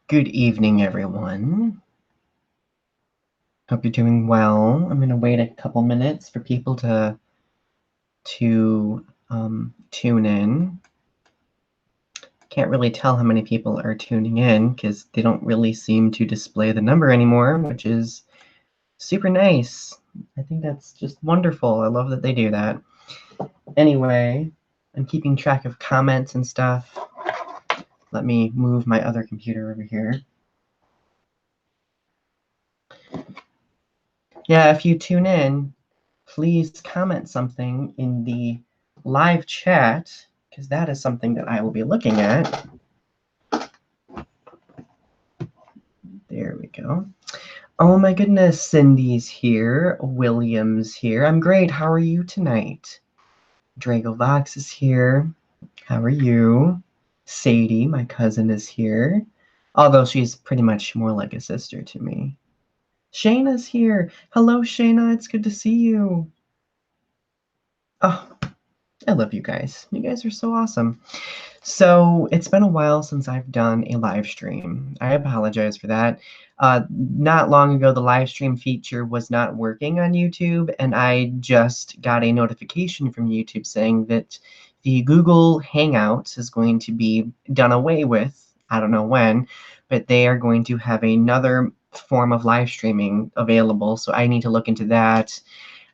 Good evening, everyone. Hope you're doing well. I'm going to wait a couple minutes for people to tune in. Can't really tell how many people are tuning in because they don't really seem to display the number anymore, which is super nice. I think that's just wonderful. I love that they do that. Anyway, I'm keeping track of comments and stuff. Let me move my other computer over here. Yeah, if you tune in, please comment something in the live chat, because that is something that I will be looking at. There we go. Oh my goodness, Cindy's here. William's here. I'm great. How are you tonight? Dragovox is here. How are you? Sadie, my cousin, is here. Although she's pretty much more like a sister to me. Shayna's here. Hello, Shayna. It's good to see you. Oh, I love you guys. You guys are so awesome. So it's been a while since I've done a live stream. I apologize for that. Not long ago, the live stream feature was not working on YouTube, and I just got a notification from YouTube saying that the Google Hangouts is going to be done away with. I don't know when, but they are going to have another form of live streaming available, so I need to look into that.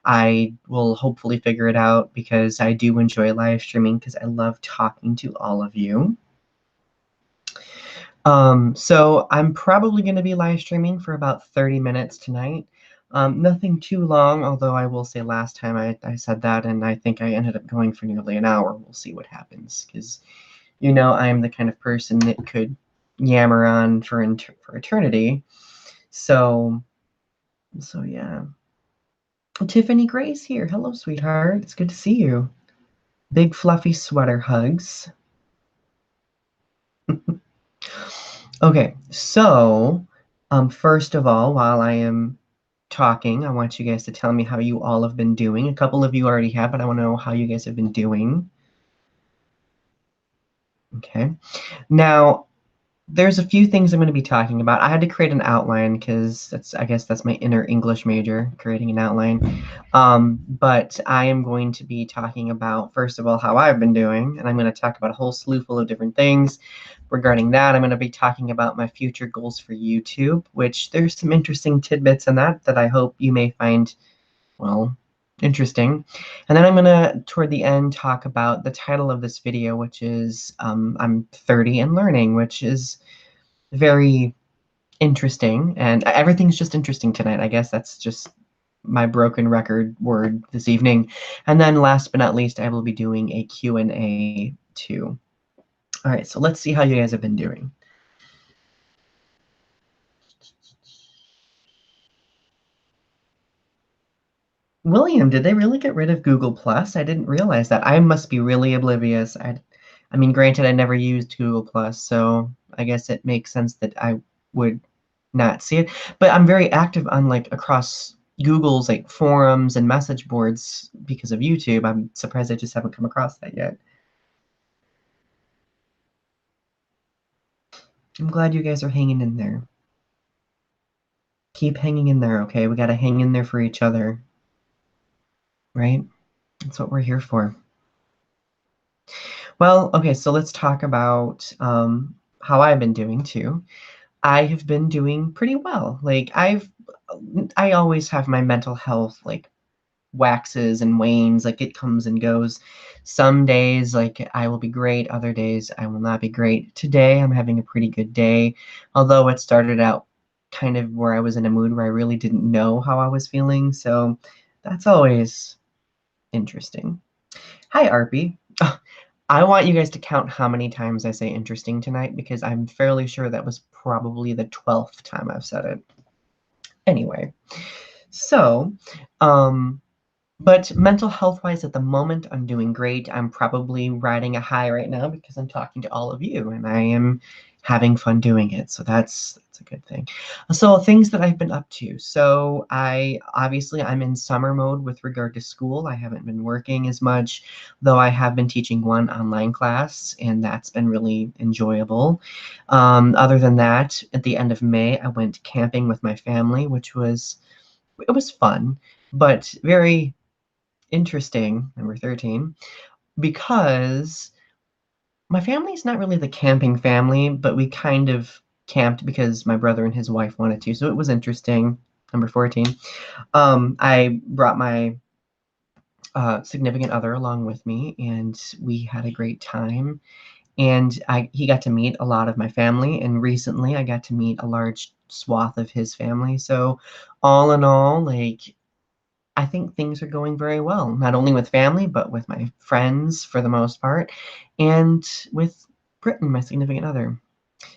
I will hopefully figure it out because I do enjoy live streaming because I love talking to all of you. So I'm probably going to be live streaming for about 30 minutes tonight. Nothing too long, although I will say last time I said that, and I think I ended up going for nearly an hour. We'll see what happens because, you know, I'm the kind of person that could yammer on for eternity. So yeah. Tiffany Gray's here. Hello, sweetheart. It's good to see you. Big fluffy sweater hugs. Okay, so first of all, while I am talking, I want you guys to tell me how you all have been doing. A couple of you already have, but I want to know how you guys have been doing. Okay. Now, there's a few things I'm going to be talking about. I had to create an outline because I guess that's my inner English major, creating an outline. But I am going to be talking about, first of all, how I've been doing, and I'm going to talk about a whole slew full of different things. Regarding that, I'm going to be talking about my future goals for YouTube, which there's some interesting tidbits in that I hope you may find, well, interesting. And then I'm going to, toward the end, talk about the title of this video, which is I'm 30 and Learning, which is very interesting. And everything's just interesting tonight. I guess that's just my broken record word this evening. And then last but not least, I will be doing a Q&A too. All right, so let's see how you guys have been doing. William, did they really get rid of Google Plus? I didn't realize that. I must be really oblivious. I mean, granted, I never used Google Plus, so I guess it makes sense that I would not see it. But I'm very active on across Google's forums and message boards because of YouTube. I'm surprised I just haven't come across that yet. I'm glad you guys are hanging in there. Keep hanging in there, okay? We got to hang in there for each other, right? That's what we're here for. Well, okay, so let's talk about how I've been doing too. I have been doing pretty well. I always have my mental health waxes and wanes, it comes and goes. Some days I will be great, other days I will not be great. Today I'm having a pretty good day, although it started out kind of where I was in a mood where I really didn't know how I was feeling, so that's always interesting. Hi, Arpy. I want you guys to count how many times I say interesting tonight because I'm fairly sure that was probably the 12th time I've said it. Anyway, so But mental health wise, at the moment, I'm doing great. I'm probably riding a high right now because I'm talking to all of you and I am having fun doing it. So that's a good thing. So things that I've been up to. So I'm in summer mode with regard to school. I haven't been working as much, though I have been teaching one online class, and that's been really enjoyable. Other than that, at the end of May, I went camping with my family, which was it was fun, but very interesting, number 13, because my family's not really the camping family, but we kind of camped because my brother and his wife wanted to, so it was interesting. Number 14, I brought my significant other along with me, and we had a great time. And he got to meet a lot of my family, and recently I got to meet a large swath of his family. So, all in all, like I think things are going very well, not only with family, but with my friends for the most part, and with Britton, my significant other.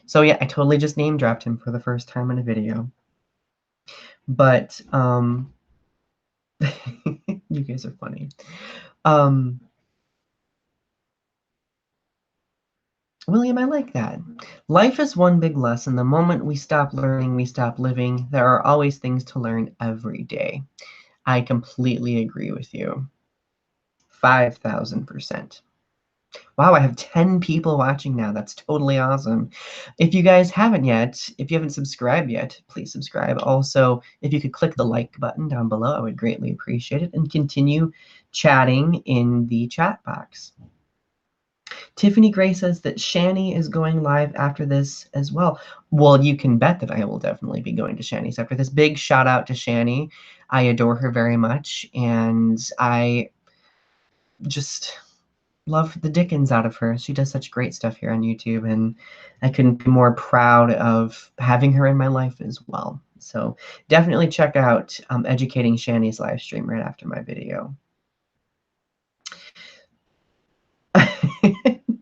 So yeah, I totally just name dropped him for the first time in a video. But you guys are funny. Um, William, I like that. Life is one big lesson. The moment we stop learning, we stop living. There are always things to learn every day. I completely agree with you. 5,000%. Wow, I have 10 people watching now. That's totally awesome. If you guys haven't yet, if you haven't subscribed yet, please subscribe. Also, if you could click the like button down below, I would greatly appreciate it. And continue chatting in the chat box. Tiffany Gray says that Shani is going live after this as well. Well, you can bet that I will definitely be going to Shani's after this. Big shout out to Shani. I adore her very much, and I just love the dickens out of her. She does such great stuff here on YouTube, and I couldn't be more proud of having her in my life as well. So definitely check out Educating Shani's live stream right after my video.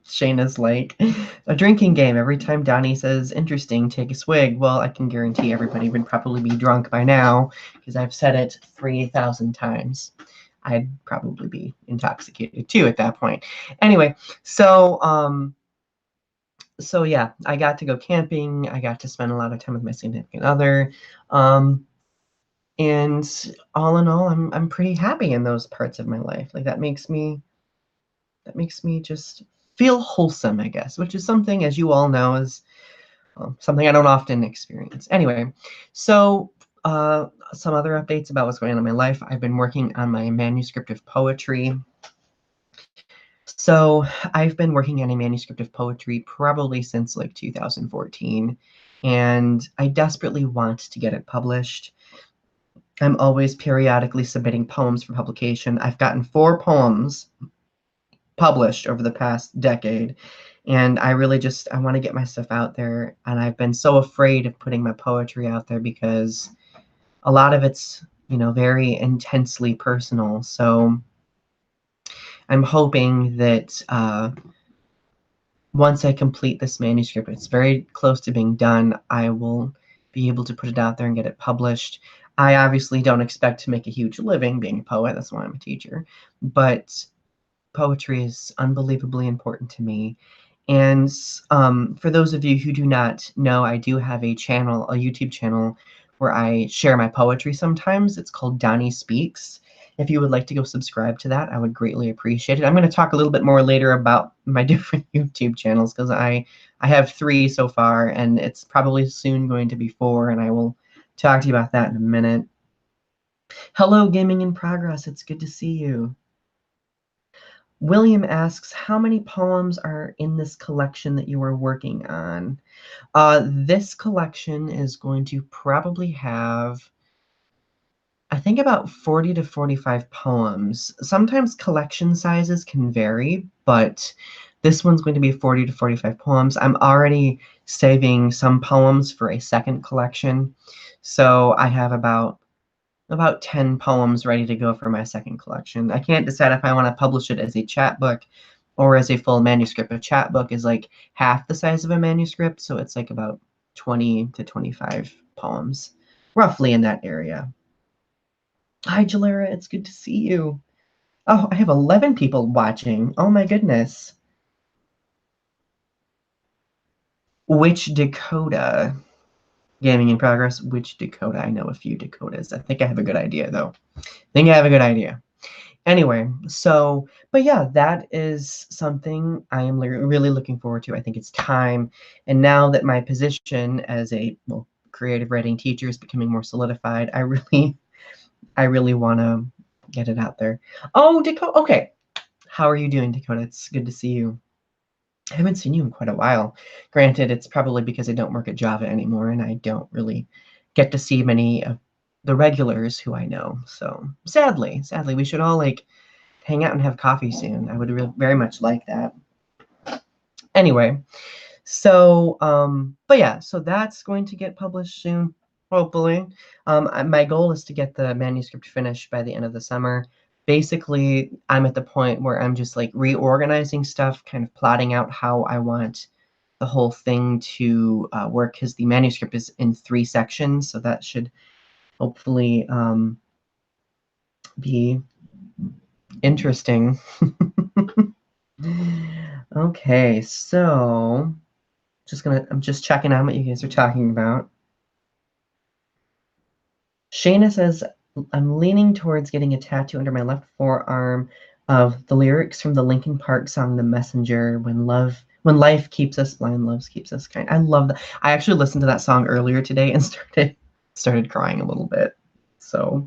Shayna's like, a drinking game. Every time Donny says interesting, take a swig. Well, I can guarantee everybody would probably be drunk by now because I've said it 3,000 times. I'd probably be intoxicated too at that point. Anyway, so yeah, I got to go camping. I got to spend a lot of time with my significant other. And all in all, I'm pretty happy in those parts of my life. Like that makes me just feel wholesome, I guess, which is something, as you all know, is something I don't often experience. Anyway, so some other updates about what's going on in my life. I've been working on my manuscript of poetry. So I've been working on a manuscript of poetry probably since like 2014, and I desperately want to get it published. I'm always periodically submitting poems for publication. I've gotten 4 poems published over the past decade, and I really just I want to get my stuff out there, and I've been so afraid of putting my poetry out there because a lot of it's, very intensely personal. So I'm hoping that once I complete this manuscript, it's very close to being done, I will be able to put it out there and get it published. I obviously don't expect to make a huge living being a poet, that's why I'm a teacher, but poetry is unbelievably important to me. And for those of you who do not know, I do have a channel, a YouTube channel, where I share my poetry sometimes. It's called Donny Speaks. If you would like to go subscribe to that, I would greatly appreciate it. I'm going to talk a little bit more later about my different YouTube channels because I have 3 so far, and it's probably soon going to be 4, and I will talk to you about that in a minute. Hello, Gaming in Progress. It's good to see you. William asks, how many poems are in this collection that you are working on? This collection is going to probably have, I think, about 40 to 45 poems. Sometimes collection sizes can vary, but this one's going to be 40 to 45 poems. I'm already saving some poems for a second collection, so I have about 10 poems ready to go for my second collection. I can't decide if I want to publish it as a chapbook or as a full manuscript. A chapbook is like half the size of a manuscript, so it's like about 20 to 25 poems, roughly in that area. Hi, Jalera. It's good to see you. Oh, I have 11 people watching. Oh my goodness. Which Dakota? Gaming in progress. Which Dakota? I know a few Dakotas. I think I have a good idea, though. Anyway, so, but yeah, that is something I am really looking forward to. I think it's time. And now that my position as a creative writing teacher is becoming more solidified, I really want to get it out there. Oh, Dakota. Okay. How are you doing, Dakota? It's good to see you. I haven't seen you in quite a while. Granted, it's probably because I don't work at Java anymore and I don't really get to see many of the regulars who I know. So sadly, we should all hang out and have coffee soon. I would very much like that. Anyway, so but yeah, so that's going to get published soon, hopefully. My goal is to get the manuscript finished by the end of the summer. Basically, I'm at the point where I'm just reorganizing stuff, kind of plotting out how I want the whole thing to work, because the manuscript is in 3 sections, so that should hopefully be interesting. Okay, so I'm just checking on what you guys are talking about. Shayna says, I'm leaning towards getting a tattoo under my left forearm of the lyrics from the Linkin Park song The Messenger, when life keeps us blind, love keeps us kind. I love that. I actually listened to that song earlier today and started crying a little bit. So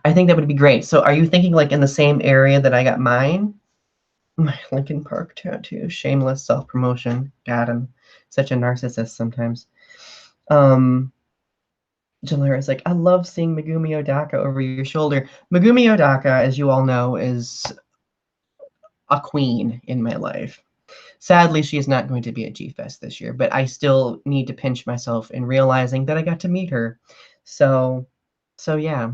I think that would be great. So are you thinking in the same area that I got mine? My Linkin Park tattoo. Shameless self-promotion. God, I'm such a narcissist sometimes. Jalera's I love seeing Megumi Odaka over your shoulder. Megumi Odaka, as you all know, is a queen in my life. Sadly, she is not going to be at G-Fest this year, but I still need to pinch myself in realizing that I got to meet her. So yeah.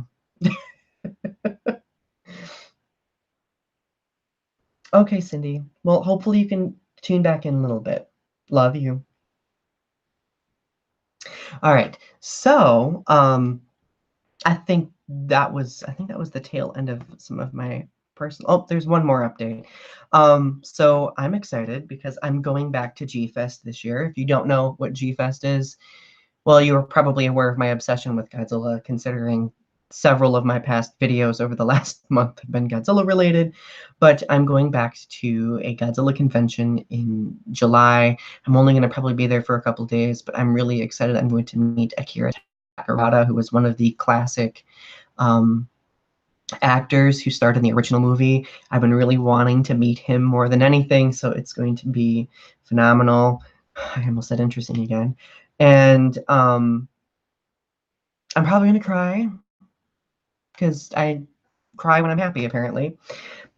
Okay, Cindy. Well, hopefully you can tune back in a little bit. Love you. All right. So, I think that was the tail end of some of my personal. Oh, there's one more update. So I'm excited because I'm going back to G-Fest this year. If you don't know what G-Fest is, well, you are probably aware of my obsession with Godzilla, considering several of my past videos over the last month have been Godzilla related. But I'm going back to a Godzilla convention in July. I'm only going to probably be there for a couple days, but I'm really excited. I'm going to meet Akira Takarada, who was one of the classic um, actors who starred in the original movie. I've been really wanting to meet him more than anything, so it's going to be phenomenal. I almost said interesting again. And I'm probably going to cry, because I cry when I'm happy, apparently.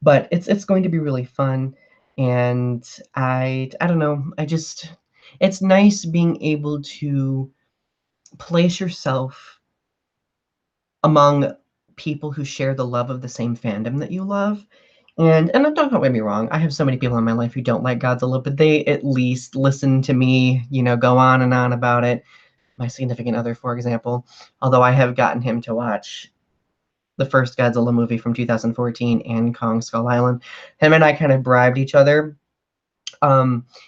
But it's going to be really fun. And I don't know. It's nice being able to place yourself among people who share the love of the same fandom that you love. And don't get me wrong, I have so many people in my life who don't like Godzilla, but they at least listen to me, go on and on about it. My significant other, for example, although I have gotten him to watch the first Godzilla movie from 2014 and Kong Skull Island. Him and I kind of bribed each other.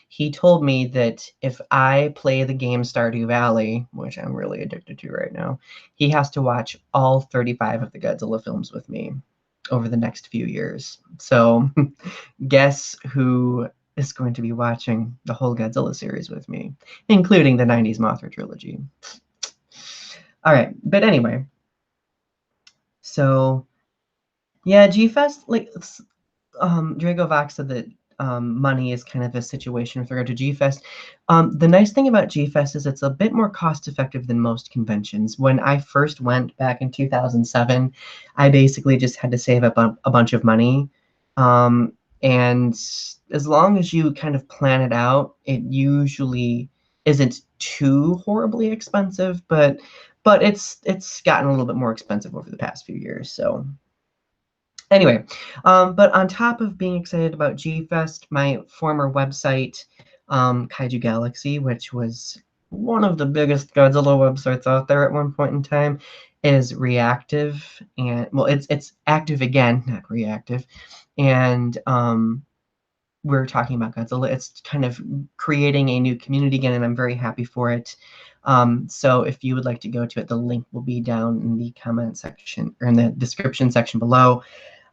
He told me that if I play the game Stardew Valley, which I'm really addicted to right now, he has to watch all 35 of the Godzilla films with me over the next few years. So guess who is going to be watching the whole Godzilla series with me, including the 90s Mothra trilogy. All right, but anyway, so yeah, G-Fest, Drago Vox said that money is kind of a situation with regard to G-Fest. The nice thing about G-Fest is it's a bit more cost-effective than most conventions. When I first went back in 2007, I basically just had to save up a bunch of money. And as long as you kind of plan it out, it usually isn't too horribly expensive, but it's gotten a little bit more expensive over the past few years. So anyway, but on top of being excited about G-Fest, my former website, Kaiju Galaxy, which was one of the biggest Godzilla websites out there at one point in time, is reactive, and well, it's active again, not reactive, and we're talking about Godzilla. It's kind of creating a new community again, and I'm very happy for it. So if you would like to go to it, the link will be down in the comment section or in the description section below.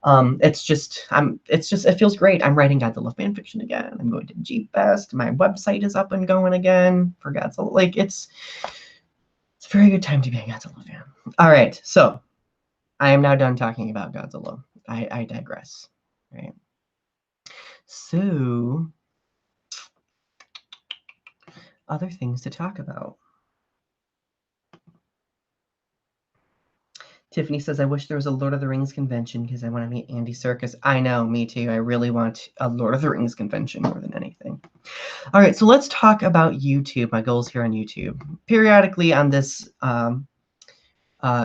It feels great. I'm writing Godzilla fan fiction again. I'm going to G Fest. My website is up and going again for Godzilla. Like it's a very good time to be a Godzilla fan. All right, so I am now done talking about Godzilla. I digress. Right. So other things to talk about. Tiffany says, I wish there was a Lord of the Rings convention because I want to meet Andy Serkis. I know, me too. I really want a Lord of the Rings convention more than anything. All right, so let's talk about YouTube, my goals here on YouTube. Periodically on this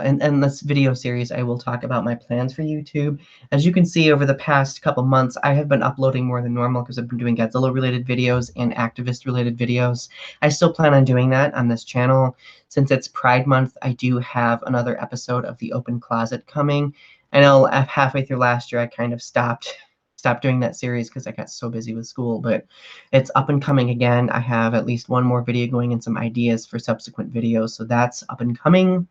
in this video series, I will talk about my plans for YouTube. As you can see, over the past couple months, I have been uploading more than normal because I've been doing Godzilla-related videos and activist-related videos. I still plan on doing that on this channel. Since it's Pride Month, I do have another episode of The Open Closet coming. I know halfway through last year, I kind of stopped doing that series because I got so busy with school, but it's up and coming again. I have at least one more video going and some ideas for subsequent videos, so that's up and coming.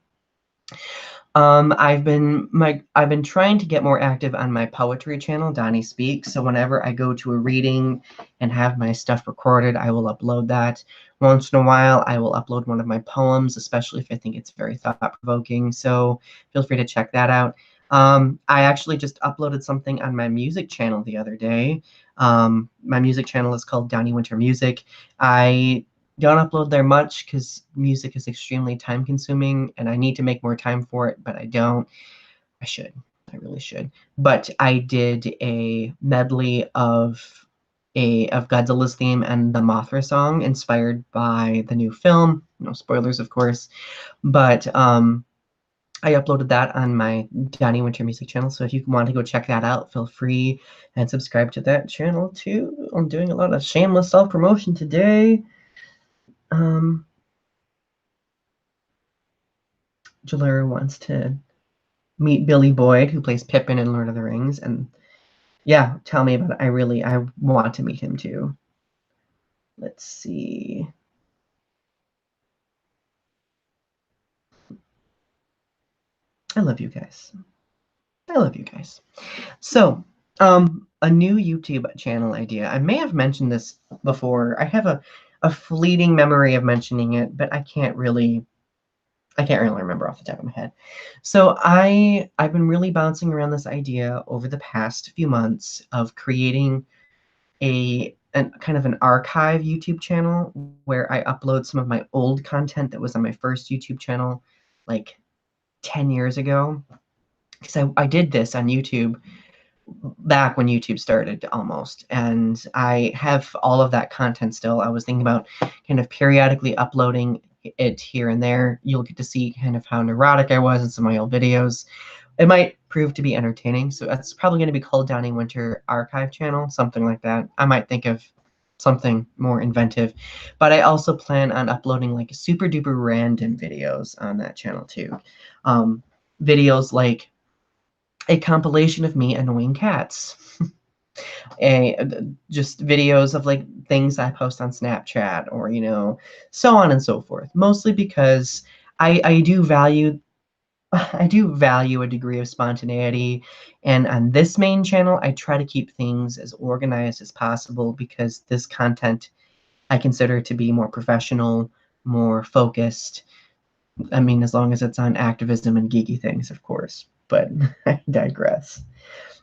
I've been trying to get more active on my poetry channel, Donny Speaks. So whenever I go to a reading and have my stuff recorded, I will upload that. Once in a while, I will upload one of my poems, especially if I think it's very thought-provoking. So feel free to check that out. I actually just uploaded something on my music channel the other day. My music channel is called Donny Winter Music. I don't upload there much because music is extremely time consuming and I need to make more time for it, but I don't. I should. I really should. But I did a medley of Godzilla's theme and the Mothra song inspired by the new film. No spoilers, of course. But I uploaded that on my Donny Winter Music channel. So if you want to go check that out, feel free and subscribe to that channel too. I'm doing a lot of shameless self-promotion today. Jalera wants to meet Billy Boyd, who plays Pippin in Lord of the Rings, and yeah, tell me about it. I want to meet him too. Let's see. I love you guys. I love you guys. So, a new YouTube channel idea. I may have mentioned this before. I have a fleeting memory of mentioning it, but I can't really remember off the top of my head. So I've been really bouncing around this idea over the past few months of creating a kind of an archive YouTube channel where I upload some of my old content that was on my first YouTube channel like 10 years ago. Because I did this on YouTube back when YouTube started almost. And I have all of that content still. I was thinking about kind of periodically uploading it here and there. You'll get to see kind of how neurotic I was in some of my old videos. It might prove to be entertaining. So that's probably going to be called Donny Winter Archive Channel, something like that. I might think of something more inventive. But I also plan on uploading like super duper random videos on that channel too. Videos like a compilation of me annoying cats. Just videos of like things I post on Snapchat or, so on and so forth. Mostly because I do value a degree of spontaneity, and on this main channel, I try to keep things as organized as possible because this content I consider to be more professional, more focused. I mean, as long as it's on activism and geeky things, of course, but I digress.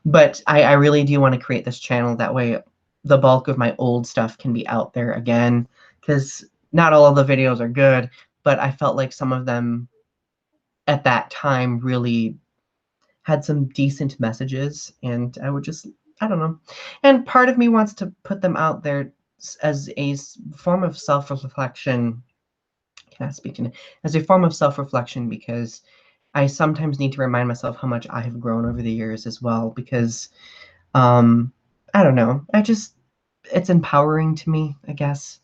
But I really do want to create this channel. That way, the bulk of my old stuff can be out there again, because not all of the videos are good, but I felt like some of them at that time really had some decent messages, and I don't know. And part of me wants to put them out there as a form of self-reflection. Can I speak to it? As a form of self-reflection, because I sometimes need to remind myself how much I have grown over the years as well, because I don't know. It's empowering to me, I guess,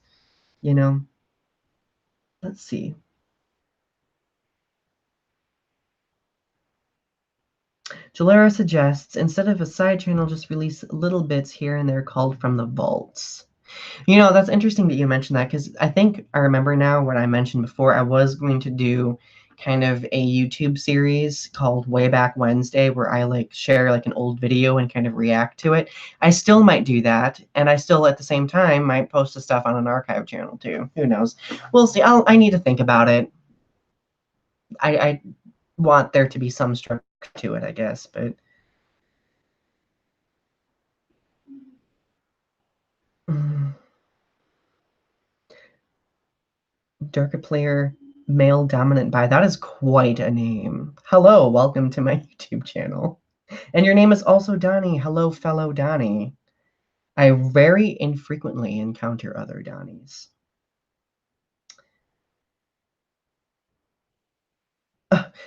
you know. Let's see. Jalera suggests, instead of a side channel, just release little bits here and there called From the Vaults. You know, that's interesting that you mentioned that, because I think I remember now what I mentioned before. I was going to do kind of a YouTube series called Way Back Wednesday, where I like share like an old video and kind of react to it. I still might do that, and I still at the same time might post the stuff on an archive channel too. Who knows? We'll see. I need to think about it. I want there to be some structure to it, I guess, but Darker Player, male dominant bi. That is quite a name. Hello, welcome to my YouTube channel. And your name is also Donny. Hello, fellow Donny. I very infrequently encounter other Donnies.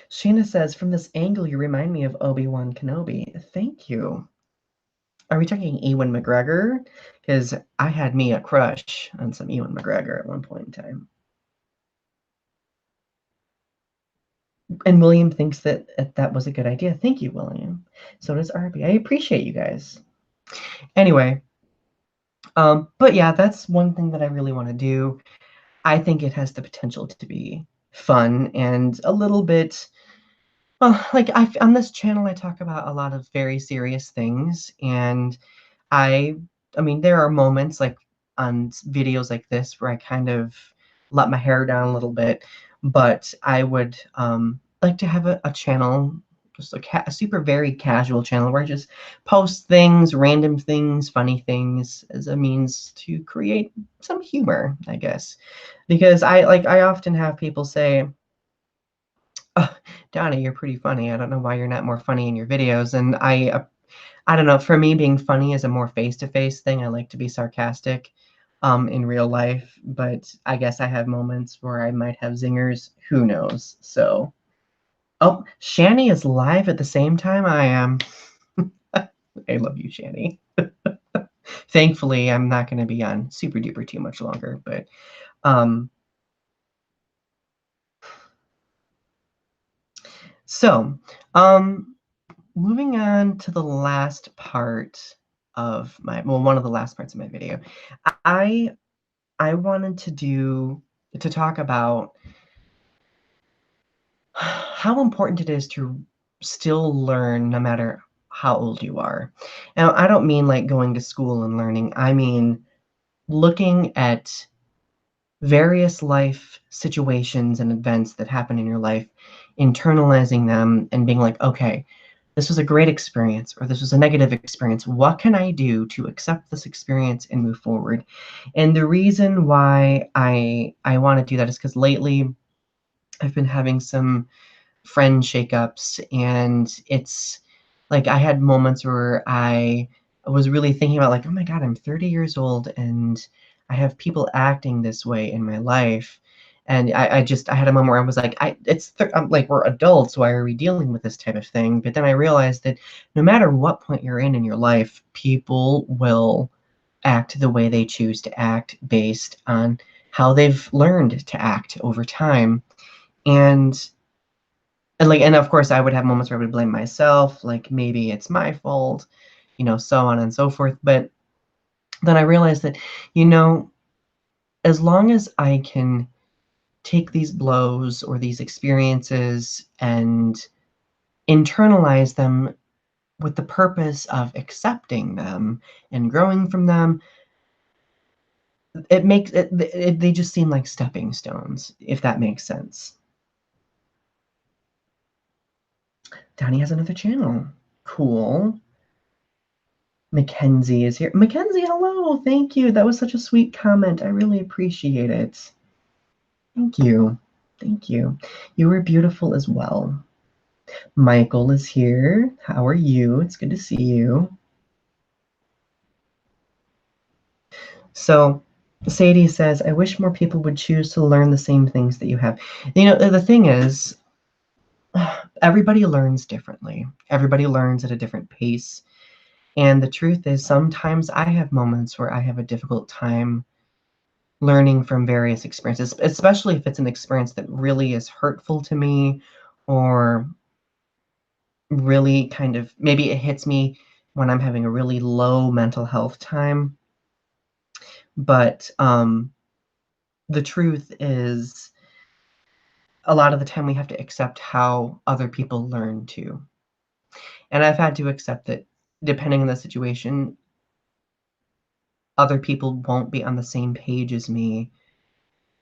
Sheena says, from this angle, you remind me of Obi-Wan Kenobi. Thank you. Are we talking Ewan McGregor? Because I had me a crush on some Ewan McGregor at one point in time. And William thinks that that was a good idea. Thank you, William. So does Arby. I appreciate you guys. Anyway, but yeah, that's one thing that I really want to do. I think it has the potential to be fun and a little bit, well, like on this channel, I talk about a lot of very serious things, and I, I mean, there are moments like on videos like this where I kind of let my hair down a little bit, but I would like to have a channel, just a super very casual channel where I just post things, random things, funny things as a means to create some humor, I guess. Because I often have people say, oh, Donnie, you're pretty funny. I don't know why you're not more funny in your videos. And I don't know, for me, being funny is a more face-to-face thing. I like to be sarcastic in real life, but I guess I have moments where I might have zingers. Who knows? So, oh, Shani is live at the same time I am. I love you, Shani. Thankfully, I'm not going to be on super duper too much longer, but um, so moving on to the last part of my, well, one of the last parts of my video. I I wanted to talk about how important it is to still learn no matter how old you are. Now, I don't mean like going to school and learning. I mean looking at various life situations and events that happen in your life, internalizing them and being like, okay, this was a great experience or this was a negative experience. What can I do to accept this experience and move forward? And the reason why I want to do that is because lately I've been having some friend shakeups, and it's like I had moments where I was really thinking about like, oh my God, I'm 30 years old and I have people acting this way in my life. And I had a moment where I was like, I'm like, we're adults. Why are we dealing with this type of thing? But then I realized that no matter what point you're in your life, people will act the way they choose to act based on how they've learned to act over time. And and of course I would have moments where I would blame myself, like maybe it's my fault, so on and so forth. But then I realized that, you know, as long as I can take these blows or these experiences and internalize them with the purpose of accepting them and growing from them, it makes they just seem like stepping stones, if that makes sense. Donnie has another channel. Cool. Mackenzie is here. Mackenzie, hello. Thank you. That was such a sweet comment. I really appreciate it. Thank you. Thank you. You were beautiful as well. Michael is here. How are you? It's good to see you. So, Sadie says, I wish more people would choose to learn the same things that you have. The thing is, everybody learns differently. Everybody learns at a different pace. And the truth is, sometimes I have moments where I have a difficult time learning from various experiences, especially if it's an experience that really is hurtful to me, or really kind of, maybe it hits me when I'm having a really low mental health time. But the truth is, a lot of the time we have to accept how other people learn too. And I've had to accept that depending on the situation, other people won't be on the same page as me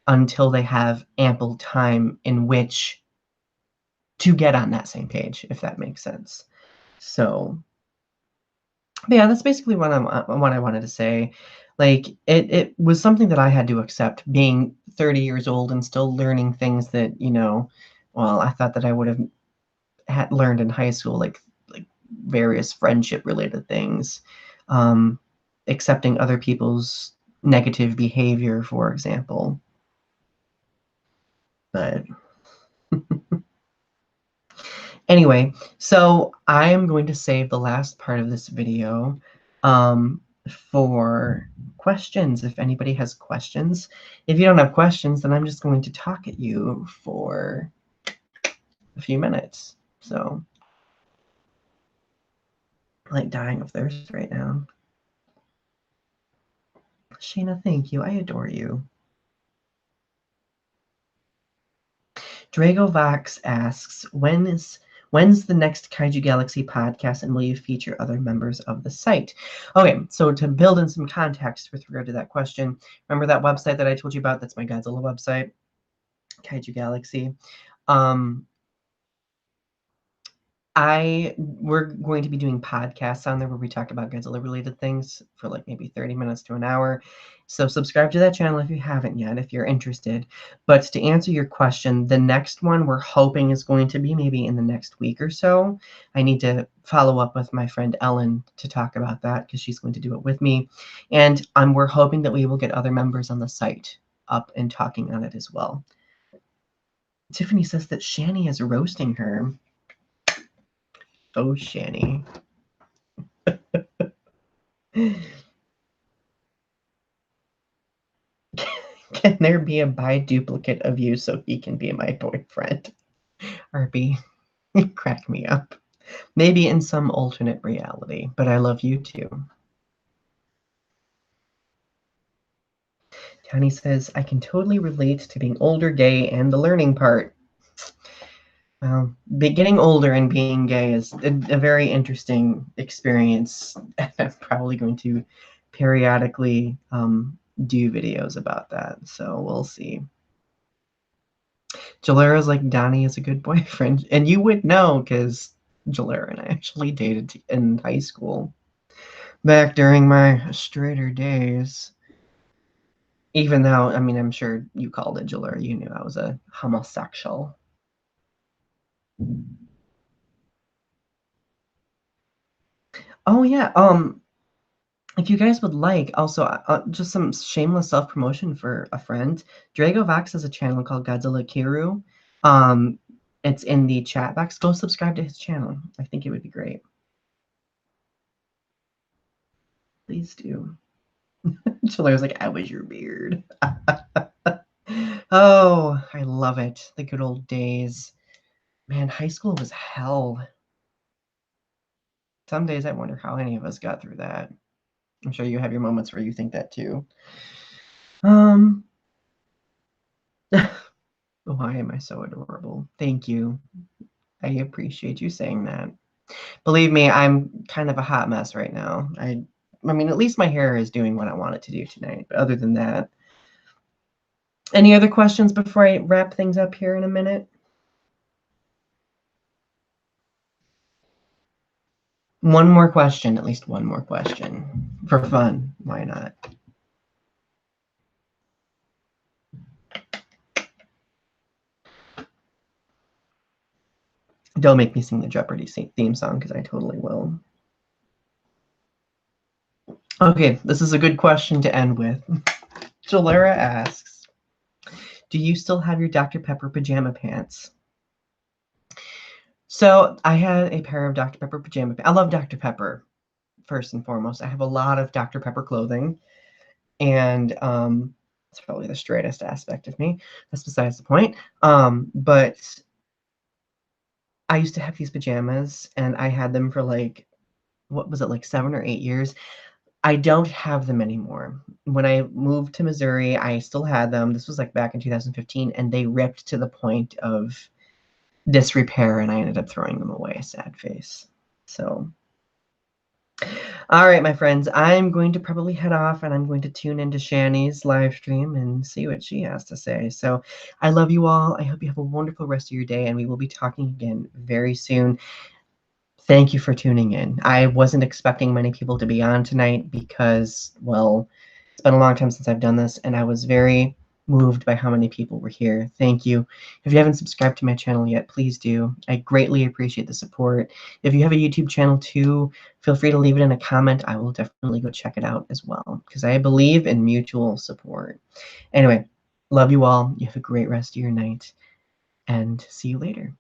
until they have ample time in which to get on that same page, if that makes sense. So, but yeah, that's basically what I wanted to say. Like it was something that I had to accept, being 30 years old and still learning things that, well, I thought that I would have had learned in high school, like various friendship related things, um, accepting other people's negative behavior, for example. But anyway, so I'm going to save the last part of this video for questions. If anybody has questions. If you don't have questions, then I'm just going to talk at you for a few minutes. So, I'm like dying of thirst right now. Shayna, thank you. I adore you. Dragovox asks, when's the next Kaiju Galaxy podcast, and will you feature other members of the site? Okay, so to build in some context with regard to that question, remember that website that I told you about? That's my Godzilla website, Kaiju Galaxy. We're going to be doing podcasts on there where we talk about Godzilla related things for like maybe 30 minutes to an hour. So subscribe to that channel if you haven't yet, if you're interested. But to answer your question, the next one we're hoping is going to be maybe in the next week or so. I need to follow up with my friend Ellen to talk about that because she's going to do it with me. And we're hoping that we will get other members on the site up and talking on it as well. Tiffany says that Shani is roasting her. Oh, Shani. Can there be a bi-duplicate of you so he can be my boyfriend? Arby, crack me up. Maybe in some alternate reality, but I love you too. Tony says, I can totally relate to being older, gay, and the learning part. Well, getting older and being gay is a very interesting experience. I'm probably going to periodically do videos about that, so we'll see. Jalera's like, Donny is a good boyfriend. And you would know because Jalera and I actually dated in high school. Back during my straighter days. Even though, I mean, I'm sure you called it Jalera. You knew I was a homosexual. Oh, yeah. If you guys would like, also, just some shameless self-promotion for a friend. Drago Vox has a channel called Godzilla Kiru. It's in the chat box. Go subscribe to his channel. I think it would be great. Please do. Chalera's like, I was your beard. Oh, I love it. The good old days. Man, high school was hell. Some days I wonder how any of us got through that. I'm sure you have your moments where you think that too. Why am I so adorable? Thank you. I appreciate you saying that. Believe me, I'm kind of a hot mess right now. I mean, at least my hair is doing what I want it to do tonight. But other than that, any other questions before I wrap things up here in a minute? One more question, at least one more question. For fun, why not? Don't make me sing the Jeopardy theme song, because I totally will. Okay, this is a good question to end with. Jalera asks, do you still have your Dr. Pepper pajama pants? So I had a pair of Dr. Pepper pajama pants. I love Dr. Pepper, first and foremost. I have a lot of Dr. Pepper clothing, and it's probably the straightest aspect of me. That's besides the point. But I used to have these pajamas, and I had them for like, what was it, like 7 or 8 years. I don't have them anymore. When I moved to Missouri, I still had them. This was like back in 2015, and they ripped to the point of disrepair, and I ended up throwing them away. Sad face. So, all right, my friends, I'm going to probably head off, and I'm going to tune into Shani's live stream and see what she has to say. So I love you all. I hope you have a wonderful rest of your day, and we will be talking again very soon. Thank you for tuning in. I wasn't expecting many people to be on tonight because, well, it's been a long time since I've done this, and I was very moved by how many people were here. Thank you. If you haven't subscribed to my channel yet, please do. I greatly appreciate the support. If you have a YouTube channel too, feel free to leave it in a comment. I will definitely go check it out as well, because I believe in mutual support. Anyway, love you all. You have a great rest of your night, and see you later.